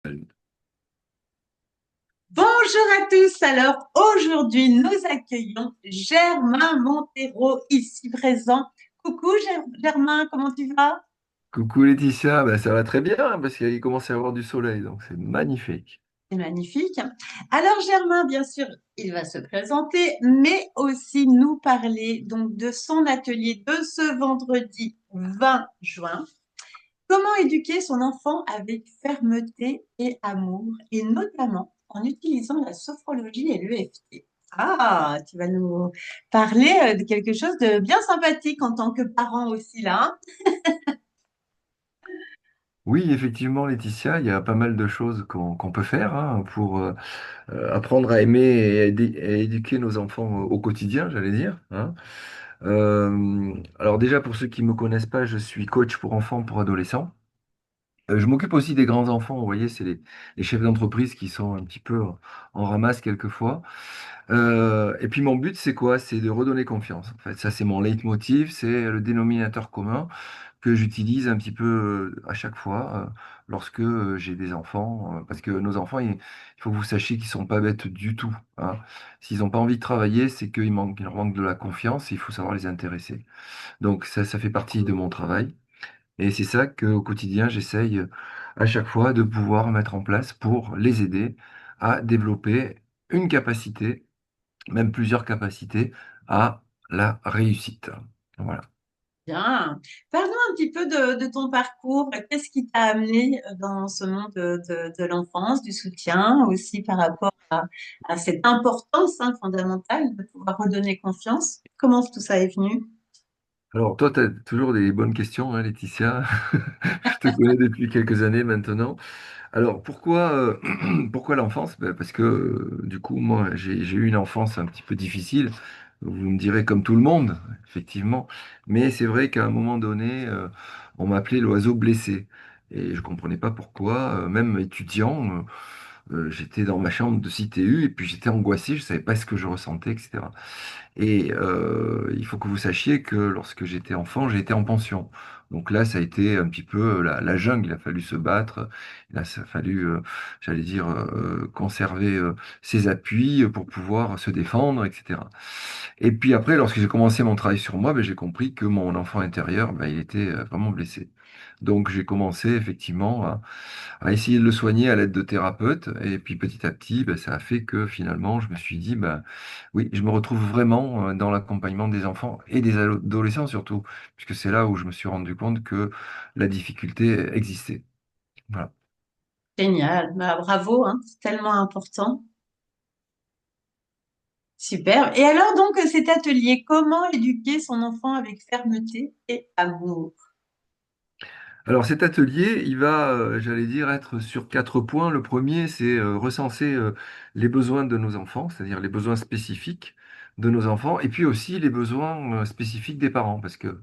Bonjour à tous. Alors aujourd'hui, nous accueillons Germain Montero ici présent. Coucou Germain, comment tu vas? Coucou Laetitia, bah, ça va très bien hein, parce qu'il commence à y avoir du soleil, donc c'est magnifique. C'est magnifique. Alors Germain, bien sûr, il va se présenter, mais aussi nous parler donc de son atelier de ce vendredi 20 juin. Comment éduquer son enfant avec fermeté et amour, et notamment en utilisant la sophrologie et l'EFT. Ah, tu vas nous parler de quelque chose de bien sympathique en tant que parent aussi là, hein. Oui, effectivement, Laetitia, il y a pas mal de choses qu'on peut faire hein, pour apprendre à aimer et à éduquer nos enfants au quotidien, j'allais dire, hein. Alors déjà, pour ceux qui ne me connaissent pas, je suis coach pour enfants, pour adolescents. Je m'occupe aussi des grands enfants, vous voyez, c'est les chefs d'entreprise qui sont un petit peu en ramasse quelquefois. Et puis mon but, c'est quoi? C'est de redonner confiance. En fait, ça, c'est mon leitmotiv, c'est le dénominateur commun que j'utilise un petit peu à chaque fois lorsque j'ai des enfants. Parce que nos enfants, il faut que vous sachiez qu'ils sont pas bêtes du tout, hein. S'ils n'ont pas envie de travailler, c'est il leur manque de la confiance. Il faut savoir les intéresser. Donc ça fait partie de mon travail. Et c'est ça qu'au quotidien, j'essaye à chaque fois de pouvoir mettre en place pour les aider à développer une capacité, même plusieurs capacités, à la réussite. Voilà. Bien. Parle-nous un petit peu de ton parcours. Qu'est-ce qui t'a amené dans ce monde de l'enfance, du soutien, aussi par rapport à cette importance fondamentale de pouvoir redonner confiance? Comment tout ça est venu? Alors, toi, tu as toujours des bonnes questions, hein, Laetitia. Je te connais depuis quelques années maintenant. Alors, pourquoi, pourquoi l'enfance? Ben, parce que, du coup, moi, j'ai eu une enfance un petit peu difficile. Vous me direz comme tout le monde, effectivement. Mais c'est vrai qu'à un moment donné, on m'appelait l'oiseau blessé. Et je ne comprenais pas pourquoi, même étudiant, j'étais dans ma chambre de CTU et puis j'étais angoissé, je ne savais pas ce que je ressentais, etc. Et il faut que vous sachiez que lorsque j'étais enfant, j'ai été en pension. Donc là, ça a été un petit peu la jungle. Il a fallu se battre. Là, ça a fallu, j'allais dire, conserver ses appuis pour pouvoir se défendre, etc. Et puis après, lorsque j'ai commencé mon travail sur moi, ben, j'ai compris que mon enfant intérieur, ben, il était vraiment blessé. Donc j'ai commencé effectivement à essayer de le soigner à l'aide de thérapeutes. Et puis petit à petit, ben, ça a fait que finalement, je me suis dit, ben, oui, je me retrouve vraiment dans l'accompagnement des enfants et des adolescents surtout, puisque c'est là où je me suis rendu compte que la difficulté existait. Voilà. Génial. Bah, bravo, hein. C'est tellement important. Super. Et alors donc cet atelier, comment éduquer son enfant avec fermeté et amour? Alors cet atelier, il va, j'allais dire, être sur quatre points. Le premier, c'est recenser les besoins de nos enfants, c'est-à-dire les besoins spécifiques de nos enfants, et puis aussi les besoins spécifiques des parents, parce que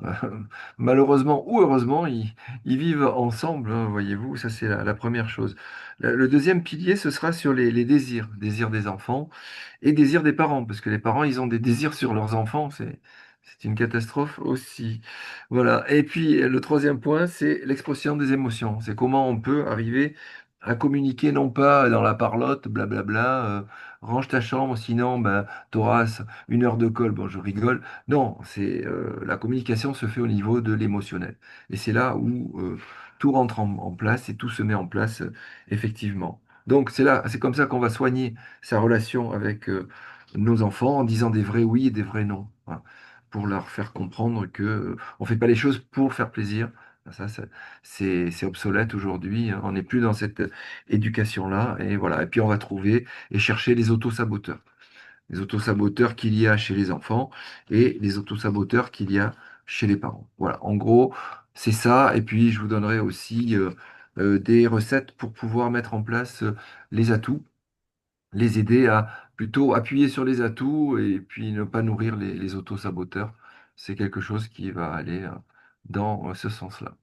Euh, malheureusement ou heureusement, ils vivent ensemble, hein, voyez-vous, ça c'est la première chose. Le deuxième pilier, ce sera sur les désirs, désirs des enfants et désirs des parents, parce que les parents, ils ont des désirs sur leurs enfants, c'est une catastrophe aussi. Voilà. Et puis le troisième point, c'est l'expression des émotions. C'est comment on peut arriver à communiquer, non pas dans la parlotte, blablabla, range ta chambre, sinon ben, t'auras une heure de colle. Bon, je rigole. Non, c'est la communication se fait au niveau de l'émotionnel. Et c'est là où tout rentre en place et tout se met en place effectivement. Donc c'est là, c'est comme ça qu'on va soigner sa relation avec nos enfants en disant des vrais oui et des vrais non. Voilà. Pour leur faire comprendre que on fait pas les choses pour faire plaisir. C'est obsolète aujourd'hui, hein. On n'est plus dans cette éducation-là. Et voilà. Et puis on va trouver et chercher les autosaboteurs qu'il y a chez les enfants et les autosaboteurs qu'il y a chez les parents. Voilà, en gros, c'est ça. Et puis, je vous donnerai aussi des recettes pour pouvoir mettre en place les atouts, les aider à plutôt appuyer sur les atouts et puis ne pas nourrir les autosaboteurs. C'est quelque chose qui va aller dans ce sens-là.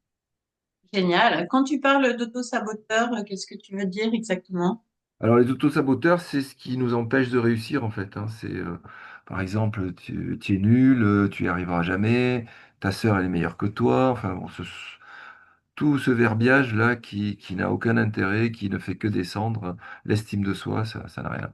Génial. Quand tu parles d'auto-saboteur, qu'est-ce que tu veux dire exactement? Alors, les autosaboteurs, c'est ce qui nous empêche de réussir, en fait, hein. C'est, par exemple, tu es nul, tu y arriveras jamais, ta sœur, elle est meilleure que toi. Enfin, bon, tout ce verbiage-là qui n'a aucun intérêt, qui ne fait que descendre l'estime de soi, ça n'a rien à voir.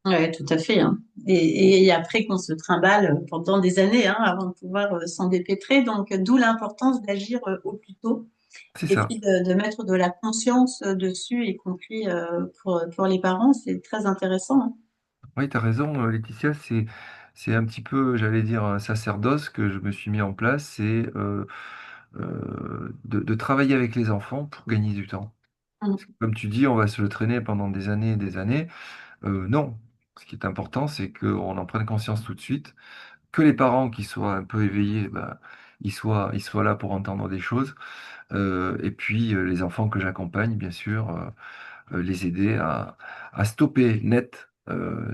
Ouais, tout à fait, hein. Et après qu'on se trimballe pendant des années, hein, avant de pouvoir s'en dépêtrer. Donc, d'où l'importance d'agir au plus tôt C'est et ça. puis de mettre de la conscience dessus, y compris pour les parents. C'est très intéressant, hein. Oui, tu as raison, Laetitia, c'est un petit peu, j'allais dire, un sacerdoce que je me suis mis en place, c'est de travailler avec les enfants pour gagner du temps. Mm. Comme tu dis, on va se le traîner pendant des années et des années. Non, ce qui est important, c'est qu'on en prenne conscience tout de suite, que les parents qui soient un peu éveillés, bah, ils soient là pour entendre des choses. Et puis les enfants que j'accompagne, bien sûr, les aider à stopper net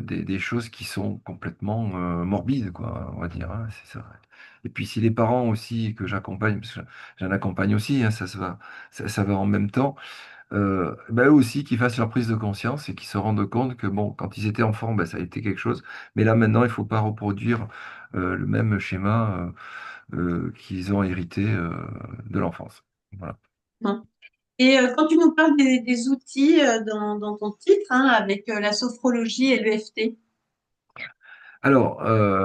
des choses qui sont complètement morbides, quoi, on va dire, hein, c'est ça. Et puis si les parents aussi que j'accompagne, parce que j'en accompagne aussi, hein, ça va en même temps, bah, eux aussi qu'ils fassent leur prise de conscience et qu'ils se rendent compte que bon, quand ils étaient enfants, bah, ça a été quelque chose, mais là maintenant, il faut pas reproduire le même schéma qu'ils ont hérité de l'enfance. Voilà. Mm. Et quand tu nous parles des outils dans ton titre, hein, avec la sophrologie et l'EFT. Alors,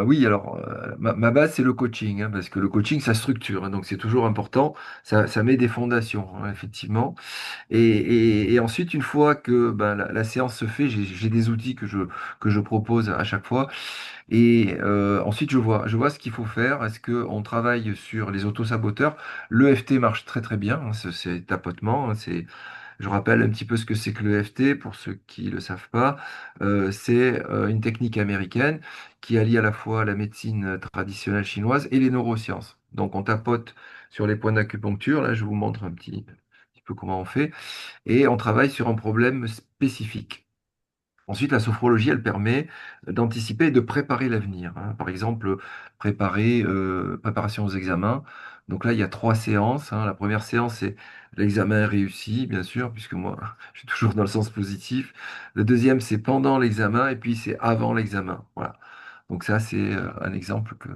oui, alors, ma base, c'est le coaching, hein, parce que le coaching, ça structure, hein, donc c'est toujours important, ça met des fondations, hein, effectivement. Et ensuite, une fois que ben, la séance se fait, j'ai des outils que je propose à chaque fois. Et ensuite, je vois ce qu'il faut faire. Est-ce qu'on travaille sur les autosaboteurs? L'EFT marche très très bien, hein, c'est tapotement, hein, je rappelle un petit peu ce que c'est que l'EFT pour ceux qui ne le savent pas. C'est une technique américaine qui allie à la fois la médecine traditionnelle chinoise et les neurosciences. Donc on tapote sur les points d'acupuncture. Là, je vous montre un petit peu comment on fait. Et on travaille sur un problème spécifique. Ensuite, la sophrologie, elle permet d'anticiper et de préparer l'avenir, hein. Par exemple, préparation aux examens. Donc là, il y a 3 séances, hein. La première séance, c'est l'examen réussi, bien sûr, puisque moi, je suis toujours dans le sens positif. Le deuxième, c'est pendant l'examen, et puis c'est avant l'examen. Voilà. Donc ça, c'est un exemple que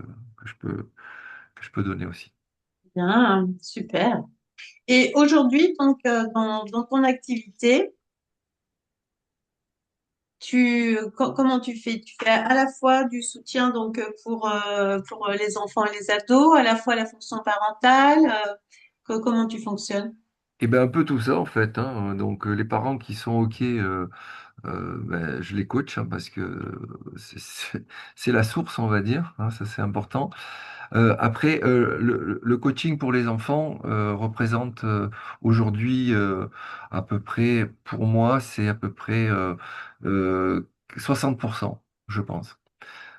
je peux donner aussi. Bien, super. Et aujourd'hui, donc, dans ton activité, comment tu fais? Tu fais à la fois du soutien donc pour les enfants et les ados, à la fois la fonction parentale. Comment tu fonctionnes? Et ben un peu tout ça en fait, hein. Donc les parents qui sont OK, ben, je les coach, hein, parce que c'est la source, on va dire, hein, ça c'est important. Après, le coaching pour les enfants représente aujourd'hui à peu près, pour moi, c'est à peu près euh, 60%, je pense.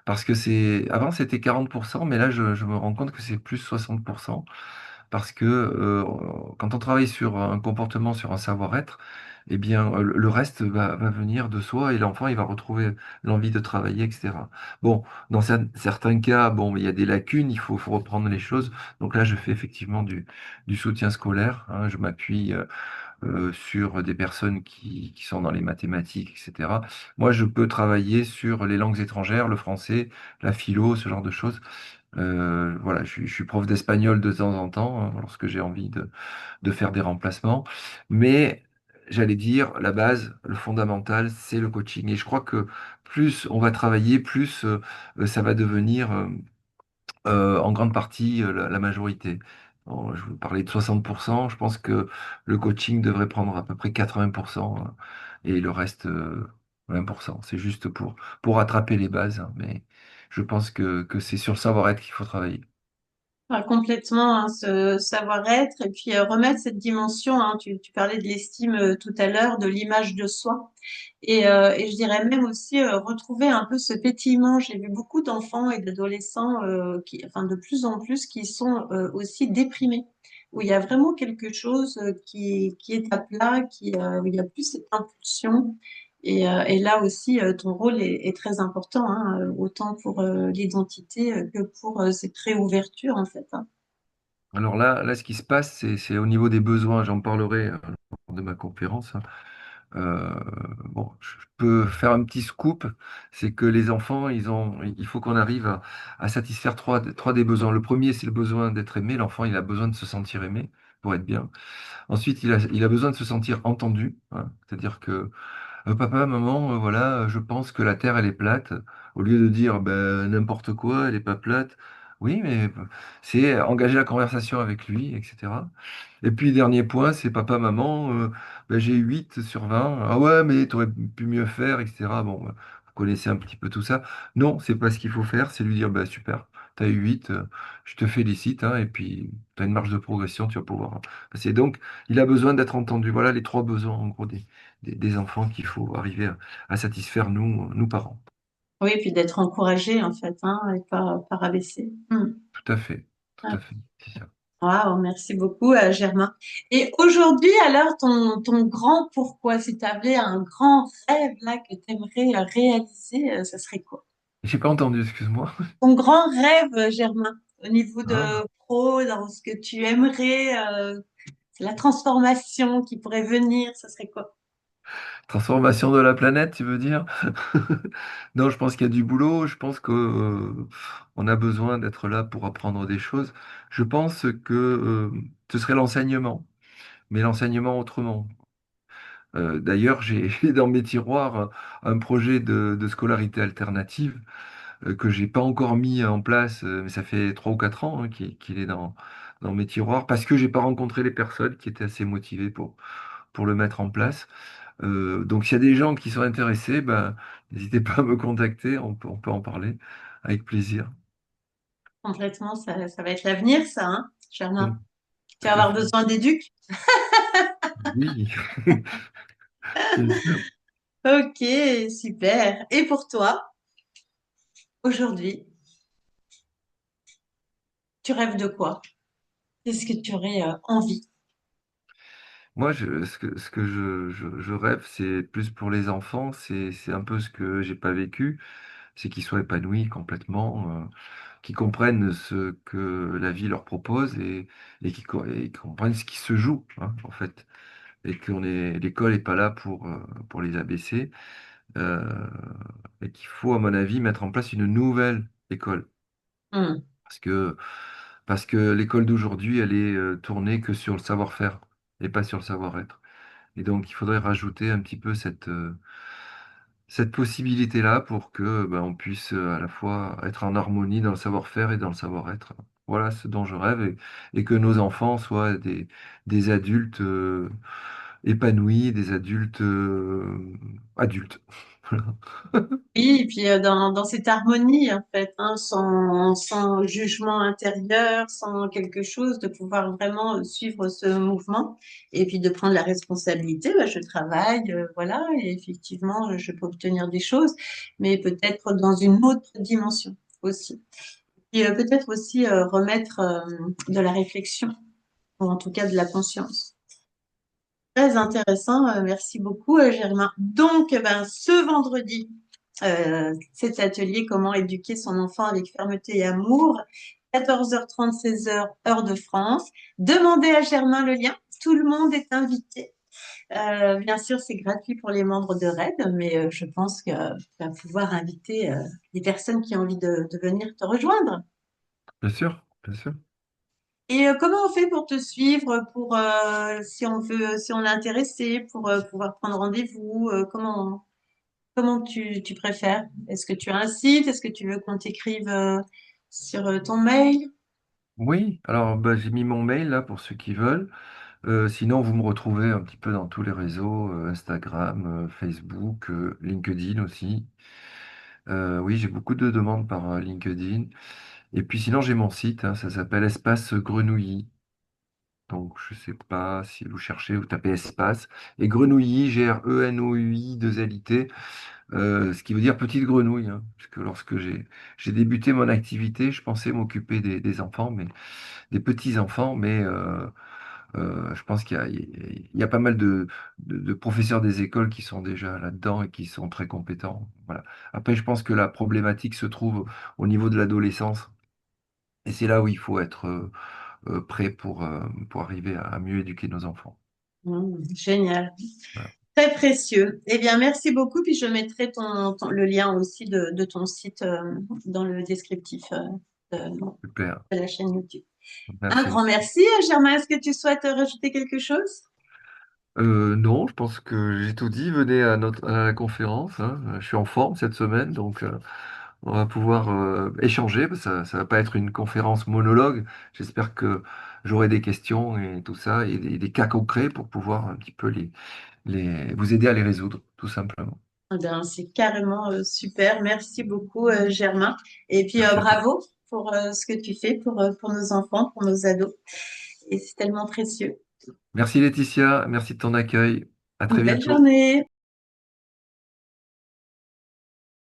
Parce que avant c'était 40%, mais là je me rends compte que c'est plus 60%. Parce que quand on travaille sur un comportement, sur un savoir-être, eh bien, le reste va venir de soi et l'enfant, il va retrouver l'envie de travailler, etc. Bon, dans certains cas, bon, il y a des lacunes, il faut reprendre les choses. Donc là, je fais effectivement du soutien scolaire, hein. Je m'appuie sur des personnes qui sont dans les mathématiques, etc. Moi, je peux travailler sur les langues étrangères, le français, la philo, ce genre de choses. Voilà, je suis prof d'espagnol de temps en temps, hein, lorsque j'ai envie de faire des remplacements. Mais j'allais dire, la base, le fondamental, c'est le coaching. Et je crois que plus on va travailler, plus ça va devenir en grande partie la majorité. Bon, je vous parlais de 60%, je pense que le coaching devrait prendre à peu près 80%, hein, et le reste 20%. C'est juste pour rattraper les bases, hein, mais je pense que c'est sur le savoir-être qu'il faut travailler. Complètement, hein, ce savoir-être et puis remettre cette dimension, hein, tu parlais de l'estime tout à l'heure, de l'image de soi. Et je dirais même aussi retrouver un peu ce pétillement. J'ai vu beaucoup d'enfants et d'adolescents, enfin de plus en plus, qui sont aussi déprimés, où il y a vraiment quelque chose qui est à plat, où il n'y a plus cette impulsion. Et là aussi, ton rôle est très important, hein, autant pour l'identité que pour cette réouverture, en fait, hein. Alors là, ce qui se passe, c'est au niveau des besoins. J'en parlerai lors de ma conférence, hein. Euh, bon, je peux faire un petit scoop, c'est que les enfants, il faut qu'on arrive à satisfaire trois des besoins. Le premier, c'est le besoin d'être aimé. L'enfant, il a besoin de se sentir aimé. pour être bien. Ensuite, il a besoin de se sentir entendu, hein. C'est-à-dire que papa, maman, voilà, je pense que la Terre, elle est plate. Au lieu de dire ben, n'importe quoi, elle n'est pas plate. Oui, mais c'est engager la conversation avec lui, etc. Et puis, dernier point, c'est papa, maman, ben, j'ai 8 sur 20. Ah ouais, mais tu aurais pu mieux faire, etc. Bon, ben, vous connaissez un petit peu tout ça. Non, c'est pas ce qu'il faut faire, c'est lui dire, ben, super, tu as eu 8, je te félicite, hein, et puis tu as une marge de progression, tu vas pouvoir passer. Donc, il a besoin d'être entendu. Voilà les trois besoins, en gros, des enfants qu'il faut arriver à satisfaire, nous parents. Oui, et puis d'être encouragé, en fait, hein, et pas rabaissé. Tout à fait, tout à fait, c'est ça. Waouh, merci beaucoup, Germain. Et aujourd'hui, alors, ton grand pourquoi, si tu avais un grand rêve là que tu aimerais réaliser, ça serait quoi? J'ai pas entendu, excuse-moi. Ton grand rêve, Germain, au niveau Ah, de pro, dans ce que tu aimerais, la transformation qui pourrait venir, ça serait quoi? transformation de la planète, tu veux dire? Non, je pense qu'il y a du boulot. Je pense que, on a besoin d'être là pour apprendre des choses. Je pense que ce serait l'enseignement, mais l'enseignement autrement. D'ailleurs, j'ai j'ai dans mes tiroirs un projet de scolarité alternative que j'ai pas encore mis en place, mais ça fait 3 ou 4 ans hein, qu'il est dans mes tiroirs parce que j'ai pas rencontré les personnes qui étaient assez motivées pour le mettre en place. Donc, s'il y a des gens qui sont intéressés, ben, n'hésitez pas à me contacter, on peut en parler avec plaisir. Complètement, ça va être l'avenir, ça, hein, Germain. Mm, Tu vas tout à avoir fait. besoin d'éduc. Oui, bien sûr. Ok, super. Et pour toi, aujourd'hui, tu rêves de quoi? Qu'est-ce que tu aurais envie? Moi, ce que je rêve, c'est plus pour les enfants, c'est un peu ce que j'ai pas vécu, c'est qu'ils soient épanouis complètement, qu'ils comprennent ce que la vie leur propose et et qu'ils comprennent ce qui se joue, hein, en fait. Et l'école n'est pas là pour les abaisser, euh, et qu'il faut, à mon avis, mettre en place une nouvelle école. Hmm. Parce que, parce que l'école d'aujourd'hui, elle est tournée que sur le savoir-faire et pas sur le savoir-être. Et donc, il faudrait rajouter un petit peu cette possibilité-là pour que ben, on puisse à la fois être en harmonie dans le savoir-faire et dans le savoir-être. Voilà ce dont je rêve et que nos enfants soient des adultes épanouis, des adultes adultes. Voilà. Oui, et puis dans cette harmonie, en fait, hein, sans jugement intérieur, sans quelque chose, de pouvoir vraiment suivre ce mouvement et puis de prendre la responsabilité. Bah, je travaille, voilà, et effectivement, je peux obtenir des choses, mais peut-être dans une autre dimension aussi. Et peut-être aussi remettre de la réflexion, ou en tout cas de la conscience. Très intéressant, merci beaucoup, Germain. Donc, ben, ce vendredi, cet atelier Comment éduquer son enfant avec fermeté et amour, 14h30, 16h, heure de France. Demandez à Germain le lien. Tout le monde est invité. Bien sûr, c'est gratuit pour les membres de RAID, mais je pense que tu vas pouvoir inviter les personnes qui ont envie de venir te rejoindre. Bien sûr, bien sûr. Et comment on fait pour te suivre, pour si on veut, si on est intéressé, pour pouvoir prendre rendez-vous, comment tu préfères? Est-ce que tu as un site? Est-ce que tu veux qu'on t'écrive sur ton mail? Oui, alors bah, j'ai mis mon mail là pour ceux qui veulent. Sinon, vous me retrouvez un petit peu dans tous les réseaux, Instagram, Facebook, LinkedIn aussi. Oui, j'ai beaucoup de demandes par LinkedIn. Et puis sinon, j'ai mon site, hein, ça s'appelle Espace Grenouillis. Donc, je sais pas si vous cherchez, vous tapez espace. Et Grenouillis, Grenouillis, 2 LIT, ce qui veut dire petite grenouille, hein, puisque lorsque j'ai débuté mon activité, je pensais m'occuper des enfants, mais des petits enfants, mais je pense il y a pas mal de professeurs des écoles qui sont déjà là-dedans et qui sont très compétents. Voilà. Après, je pense que la problématique se trouve au niveau de l'adolescence. Et c'est là où il faut être prêt pour arriver à mieux éduquer nos enfants. Génial. Voilà. Très précieux. Eh bien, merci beaucoup. Puis je mettrai le lien aussi de ton site dans le descriptif de Super. la chaîne YouTube. Un Merci. grand merci, Germain. Est-ce que tu souhaites rajouter quelque chose? Non, je pense que j'ai tout dit. Venez à la conférence, hein. Je suis en forme cette semaine, donc on va pouvoir échanger. Ça va pas être une conférence monologue. J'espère que j'aurai des questions et tout ça, et des cas concrets pour pouvoir un petit peu vous aider à les résoudre, tout simplement. Eh bien, c'est carrément super. Merci beaucoup, Germain. Et puis, Merci à toi. bravo pour ce que tu fais pour nos enfants, pour nos ados. Et c'est tellement précieux. Merci Laetitia, merci de ton accueil. À très Une belle bientôt. journée.